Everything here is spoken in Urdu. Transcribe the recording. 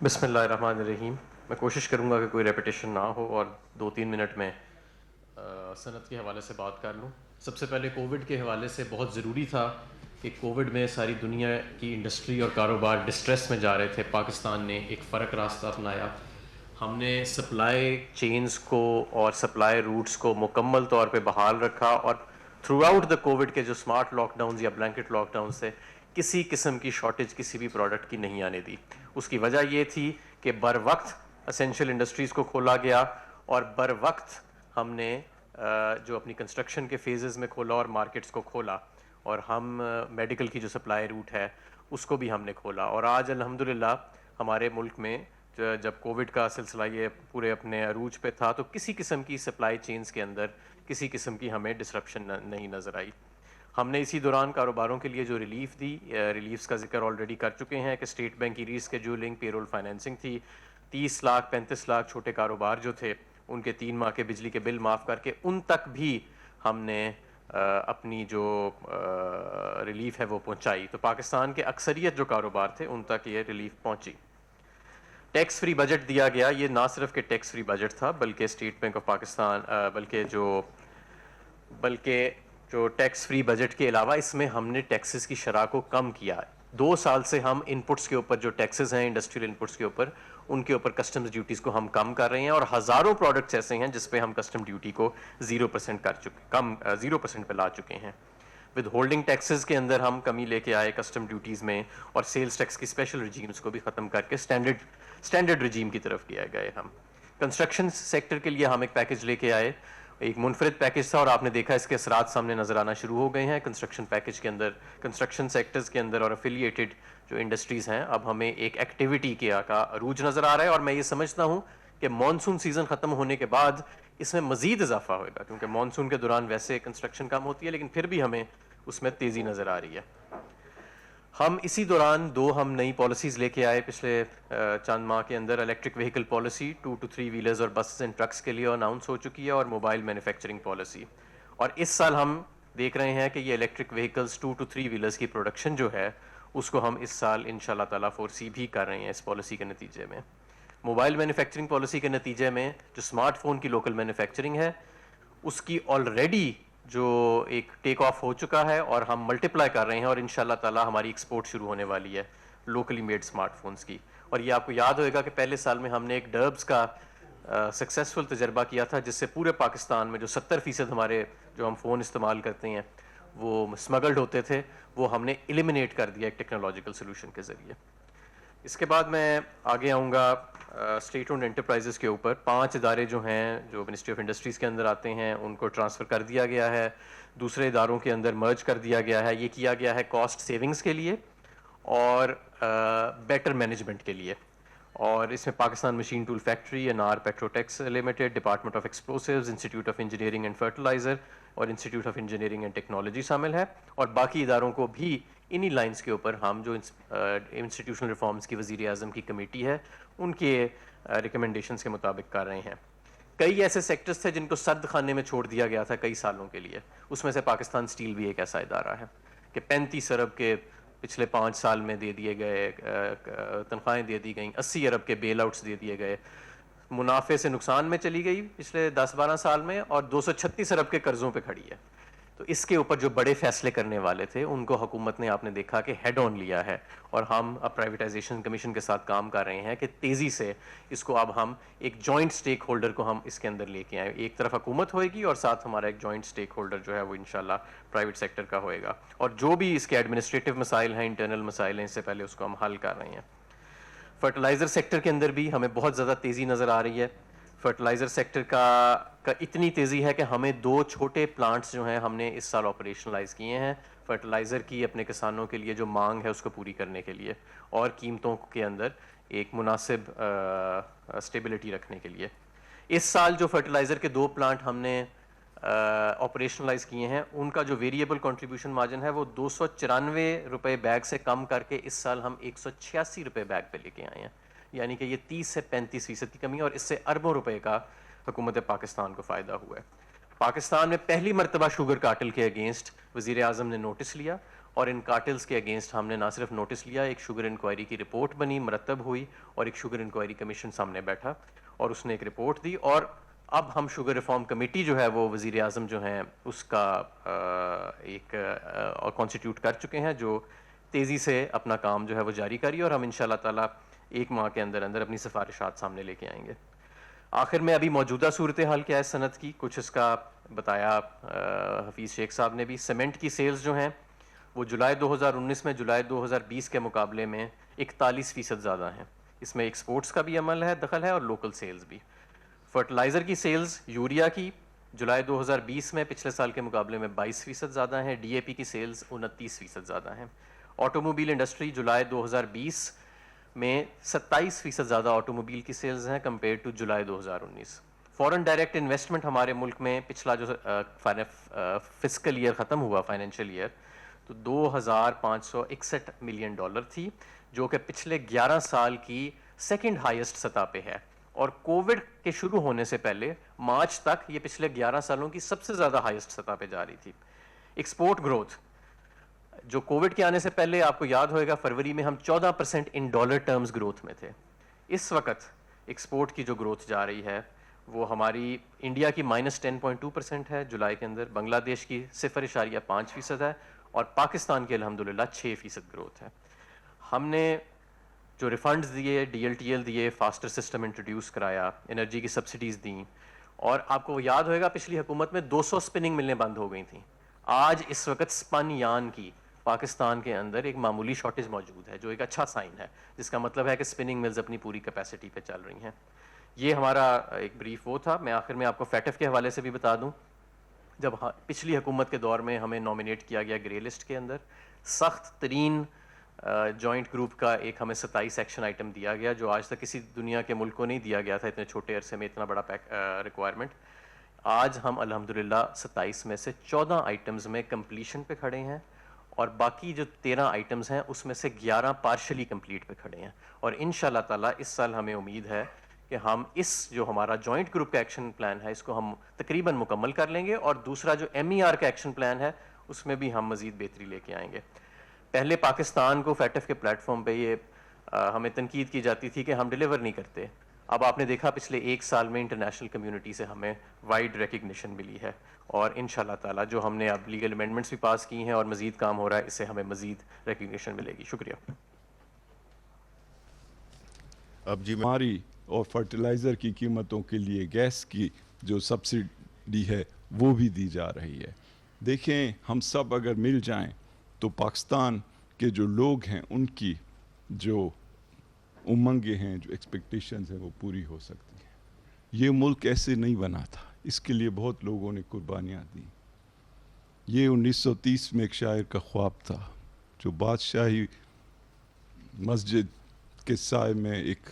بسم اللہ الرحمن الرحیم. میں کوشش کروں گا کہ کوئی ریپیٹیشن نہ ہو اور 2-3 منٹ میں صنعت کے حوالے سے بات کر لوں. سب سے پہلے کووڈ کے حوالے سے بہت ضروری تھا کہ کووڈ میں ساری دنیا کی انڈسٹری اور کاروبار ڈسٹریس میں جا رہے تھے. پاکستان نے ایک فرق راستہ اپنایا. ہم نے سپلائی چینز کو اور سپلائی روٹس کو مکمل طور پہ بحال رکھا اور تھرو آؤٹ دا کووڈ کے جو اسمارٹ لاک ڈاؤنز یا بلینکٹ لاک ڈاؤنز سے کسی قسم کی شارٹیج کسی بھی پروڈکٹ کی نہیں آنے دی. اس کی وجہ یہ تھی کہ بر وقت اسینشیل انڈسٹریز کو کھولا گیا اور بر وقت ہم نے جو اپنی کنسٹرکشن کے فیزز میں کھولا اور مارکیٹس کو کھولا, اور ہم میڈیکل کی جو سپلائی روٹ ہے اس کو بھی ہم نے کھولا. اور آج الحمدللہ ہمارے ملک میں جب کووڈ کا سلسلہ یہ پورے اپنے عروج پہ تھا تو کسی قسم کی سپلائی چینز کے اندر کسی قسم کی ہمیں ڈسرپشن نہیں نظر آئی. ہم نے اسی دوران کاروباروں کے لیے جو ریلیف دی, ریلیفز کا ذکر آلریڈی کر چکے ہیں کہ اسٹیٹ بینک کی ری اسکیجولنگ, پے رول فائنینسنگ تھی. 30 لاکھ 35 لاکھ چھوٹے کاروبار جو تھے ان کے 3 ماہ کے بجلی کے بل معاف کر کے ان تک بھی ہم نے اپنی جو ریلیف ہے وہ پہنچائی. تو پاکستان کے اکثریت جو کاروبار تھے ان تک یہ ریلیف پہنچی. ٹیکس فری بجٹ دیا گیا. یہ نہ صرف کہ ٹیکس فری بجٹ تھا بلکہ اسٹیٹ بینک آف پاکستان بلکہ جو ٹیکس فری بجٹ کے علاوہ اس میں ہم نے ٹیکسز کی شرح کو کم کیا. 2 سال سے ہم ان پٹس کے اوپر جو ٹیکسز ہیں انڈسٹریل ان پٹس کے اوپر ان کے اوپر کسٹمز ڈیوٹیز کو ہم کم کر رہے ہیں, اور ہزاروں پروڈکٹس ایسے ہیں جس پہ ہم کسٹم ڈیوٹی کو 0% پہ لا چکے ہیں. ود ہولڈنگ ٹیکسز کے اندر ہم کمی لے کے آئے کسٹم ڈیوٹیز میں, اور سیلز ٹیکس کی اسپیشل رجیمز کو بھی ختم کر کے اسٹینڈرڈ رجیم کی طرف کیا گئے. ہم کنسٹرکشن سیکٹر کے لیے ہم ایک پیکج لے کے آئے. ایک منفرد پیکج تھا اور آپ نے دیکھا اس کے اثرات سامنے نظر آنا شروع ہو گئے ہیں. کنسٹرکشن پیکج کے اندر کنسٹرکشن سیکٹرز کے اندر اور افیلیٹڈ جو انڈسٹریز ہیں اب ہمیں ایک ایکٹیویٹی کا عروج نظر آ رہا ہے, اور میں یہ سمجھتا ہوں کہ مانسون سیزن ختم ہونے کے بعد اس میں مزید اضافہ ہوئے گا, کیونکہ مانسون کے دوران ویسے کنسٹرکشن کم ہوتی ہے لیکن پھر بھی ہمیں اس میں تیزی نظر آ رہی ہے. ہم اسی دوران 2 ہم نئی پالیسیز لے کے آئے پچھلے چند ماہ کے اندر. Electric vehicle policy 2 to 3 wheelers اور بسز اینڈ ٹرکس کے لیے اناؤنس ہو چکی ہے, اور موبائل مینوفیکچرنگ پالیسی. اور اس سال ہم دیکھ رہے ہیں کہ یہ الیکٹرک وہیکلز 2 to 3 ویلرز کی پروڈکشن جو ہے اس کو ہم اس سال ان شاء اللہ تعالیٰ فورسی بھی کر رہے ہیں اس پالیسی کے نتیجے میں. موبائل مینوفیکچرنگ پالیسی کے نتیجے میں جو اسمارٹ فون کی لوکل مینوفیکچرنگ ہے اس کی آلریڈی جو ایک ٹیک آف ہو چکا ہے, اور ہم ملٹیپلائی کر رہے ہیں, اور ان شاء اللہ تعالیٰ ہماری ایکسپورٹ شروع ہونے والی ہے لوکلی میڈ اسمارٹ فونز کی. اور یہ آپ کو یاد ہوئے گا کہ پہلے سال میں ہم نے ایک ڈربز کا سکسیسفل تجربہ کیا تھا جس سے پورے پاکستان میں جو 70% ہمارے جو ہم فون استعمال کرتے ہیں وہ اسمگلڈ ہوتے تھے, وہ ہم نے ایلیمینیٹ کر دیا ایک ٹیکنالوجیکل سلوشن کے ذریعے. اس کے بعد میں آگے آؤں گا اسٹیٹ اونڈ انٹرپرائزز کے اوپر. 5 ادارے جو ہیں جو منسٹری آف انڈسٹریز کے اندر آتے ہیں ان کو ٹرانسفر کر دیا گیا ہے, دوسرے اداروں کے اندر مرج کر دیا گیا ہے. یہ کیا گیا ہے کاسٹ سیونگز کے لیے اور بیٹر مینجمنٹ کے لیے. اور اس میں Pakistan machine tool factory, Anar Petrotex limited, department of explosives, institute of engineering and fertiliser اور institute of engineering and technology شامل ہے. اور باقی اداروں کو بھی انہی لائنز کے اوپر ہم جو انسٹیٹیوشنل ریفارمز کی وزیر اعظم کی کمیٹی ہے ان کے ریکمنڈیشنز کے مطابق کر رہے ہیں. کئی ایسے سیکٹرز تھے جن کو سرد خانے میں چھوڑ دیا گیا تھا کئی سالوں کے لیے, اس میں سے پاکستان اسٹیل بھی ایک ایسا ادارہ ہے کہ 35 ارب کے پچھلے 5 سال میں دے دیے گئے تنخواہیں دے دی گئیں, 80 ارب کے بیل آؤٹس دے دیے گئے, منافع سے نقصان میں چلی گئی پچھلے 10-12 سال میں, اور 236 ارب کے قرضوں پہ کھڑی ہے. تو اس کے اوپر جو بڑے فیصلے کرنے والے تھے ان کو حکومت نے آپ نے دیکھا کہ ہیڈ آن لیا ہے, اور ہم اب پرائیویٹائزیشن کمیشن کے ساتھ کام کر رہے ہیں کہ تیزی سے اس کو اب ہم ایک جوائنٹ سٹیک ہولڈر کو ہم اس کے اندر لے کے آئیں. ایک طرف حکومت ہوئے گی اور ساتھ ہمارا ایک جوائنٹ سٹیک ہولڈر جو ہے وہ انشاءاللہ پرائیویٹ سیکٹر کا ہوئے گا, اور جو بھی اس کے ایڈمنسٹریٹو مسائل ہیں, انٹرنل مسائل ہیں, اس سے پہلے اس کو ہم حل کر رہے ہیں. فرٹیلائزر سیکٹر کے اندر بھی ہمیں بہت زیادہ تیزی نظر آ رہی ہے. فرٹیلائزر سیکٹر کا اتنی تیزی ہے کہ ہمیں 2 چھوٹے پلانٹس جو ہیں ہم نے اس سال آپریشنلائز کیے ہیں فرٹیلائزر کی اپنے کسانوں کے لیے جو مانگ ہے اس کو پوری کرنے کے لیے, اور قیمتوں کے اندر ایک مناسب اسٹیبلٹی رکھنے کے لیے. اس سال جو فرٹیلائزر کے 2 پلانٹ ہم نے آپریشنلائز کیے ہیں ان کا جو ویریبل کنٹریبیوشن مارجن ہے وہ 294 روپے بیگ سے کم کر کے اس سال ہم 186 روپے بیگ پہ لے کے آئے ہیں. یعنی کہ یہ 30 سے 35% کی کمی, اور اس سے اربوں روپے کا حکومت پاکستان کو فائدہ ہوا ہے. پاکستان میں پہلی مرتبہ شوگر کارٹل کے اگینسٹ وزیر اعظم نے نوٹس لیا, اور ان کارٹلز کے اگینسٹ ہم نے نہ صرف نوٹس لیا, ایک شوگر انکوائری کی رپورٹ بنی, مرتب ہوئی, اور ایک شوگر انکوائری کمیشن سامنے بیٹھا اور اس نے ایک رپورٹ دی, اور اب ہم شوگر ریفارم کمیٹی جو ہے وہ وزیر اعظم جو ہیں اس کا ایک کانسٹیٹیوٹ کر چکے ہیں, جو تیزی سے اپنا کام جو ہے وہ جاری کری, اور ہم ان شاء اللہ تعالیٰ 1 ماہ کے اندر اندر اپنی سفارشات سامنے لے کے آئیں گے. آخر میں ابھی موجودہ صورتحال کیا ہے صنعت کی, کچھ اس کا بتایا حفیظ شیخ صاحب نے بھی. سیمنٹ کی سیلز جو ہیں وہ جولائی 2019 میں جولائی 2020 کے مقابلے میں 41% زیادہ ہیں. اس میں ایکسپورٹس کا بھی عمل ہے, دخل ہے, اور لوکل سیلز بھی. فرٹیلائزر کی سیلز یوریا کی جولائی 2020 میں پچھلے سال کے مقابلے میں 22% زیادہ ہیں. ڈی اے پی کی سیلز 29% زیادہ ہیں. آٹو موبائل انڈسٹری جولائی 2020 میں 27% زیادہ آٹو موبائل کی سیلز ہیں compare to July 2019. Foreign direct investment ہمارے ملک میں پچھلا جو فسکل ایئر ختم ہوا, فائنینشیل ایئر, تو $2,561 ملین تھی, جو کہ پچھلے 11 سال کی سیکنڈ ہائیسٹ سطح پہ ہے, اور کووڈ کے شروع ہونے سے پہلے مارچ تک یہ پچھلے 11 سالوں کی سب سے زیادہ ہائیسٹ سطح پہ جا رہی تھی. ایکسپورٹ گروتھ جو کووڈ کے آنے سے پہلے آپ کو یاد ہوئے گا فروری میں ہم 14% ان ڈالر ٹرمز گروتھ میں تھے. اس وقت ایکسپورٹ کی جو گروتھ جا رہی ہے وہ ہماری انڈیا کی -10.2% ہے جولائی کے اندر, بنگلہ دیش کی 0.5% ہے, اور پاکستان کی الحمدللہ 6% گروتھ ہے. ہم نے جو ریفنڈز دیے, ڈی ایل ٹی ایل دیے, فاسٹر سسٹم انٹروڈیوس کرایا, انرجی کی سبسڈیز دیں, اور آپ کو یاد ہوئے گا پچھلی حکومت میں 200 سپننگ ملیں بند ہو گئی تھیں. آج اس وقت سپن یان کی پاکستان کے اندر ایک معمولی شارٹیج موجود ہے, جو ایک اچھا سائن ہے, جس کا مطلب ہے کہ سپننگ ملز اپنی پوری کیپیسٹی پہ چل رہی ہیں. یہ ہمارا ایک بریف وہ تھا. میں آخر میں آپ کو فیٹف کے حوالے سے بھی بتا دوں, جب پچھلی حکومت کے دور میں ہمیں نومینیٹ کیا گیا گرے لسٹ کے اندر, سخت ترین جوائنٹ گروپ کا ایک ہمیں 27 ایکشن آئٹم دیا گیا, جو آج تک کسی دنیا کے ملک کو نہیں دیا گیا تھا اتنے چھوٹے عرصے میں اتنا بڑا ریکوائرمنٹ. آج ہم الحمدللہ 27 میں سے 14 آئٹمز میں کمپلیشن پہ کھڑے ہیں, اور باقی جو 13 آئٹمز ہیں اس میں سے 11 پارشلی کمپلیٹ پہ کھڑے ہیں, اور ان شاء اللہ تعالیٰ اس سال ہمیں امید ہے کہ ہم اس جو ہمارا جوائنٹ گروپ کا ایکشن پلان ہے اس کو ہم تقریباً مکمل کر لیں گے, اور دوسرا جو ایم ای آر کا ایکشن پلان ہے اس میں بھی ہم مزید بہتری لے کے آئیں گے. پہلے پاکستان کو فیٹف کے پلیٹ فارم پہ یہ ہمیں تنقید کی جاتی تھی کہ ہم ڈیلیور نہیں کرتے. اب آپ نے دیکھا پچھلے 1 سال میں انٹرنیشنل کمیونٹی سے ہمیں وائڈ ریکگنیشن ملی ہے, اور ان شاء اللہ تعالیٰ جو ہم نے اب لیگل امینڈمنٹس بھی پاس کی ہیں اور مزید کام ہو رہا ہے, اس سے ہمیں مزید ریکگنیشن ملے گی. شکریہ. اب جی ہماری اور فرٹیلائزر کی قیمتوں کے لیے گیس کی جو سبسڈی ہے وہ بھی دی جا رہی ہے. دیکھیں ہم سب اگر مل جائیں تو پاکستان کے جو لوگ ہیں ان کی جو امنگیں ہیں, جو ایکسپیکٹیشنز ہیں وہ پوری ہو سکتی ہیں. یہ ملک ایسے نہیں بنا تھا, اس کے لیے بہت لوگوں نے قربانیاں دیں. یہ 1930 میں ایک شاعر کا خواب تھا جو بادشاہی مسجد کے سائے میں ایک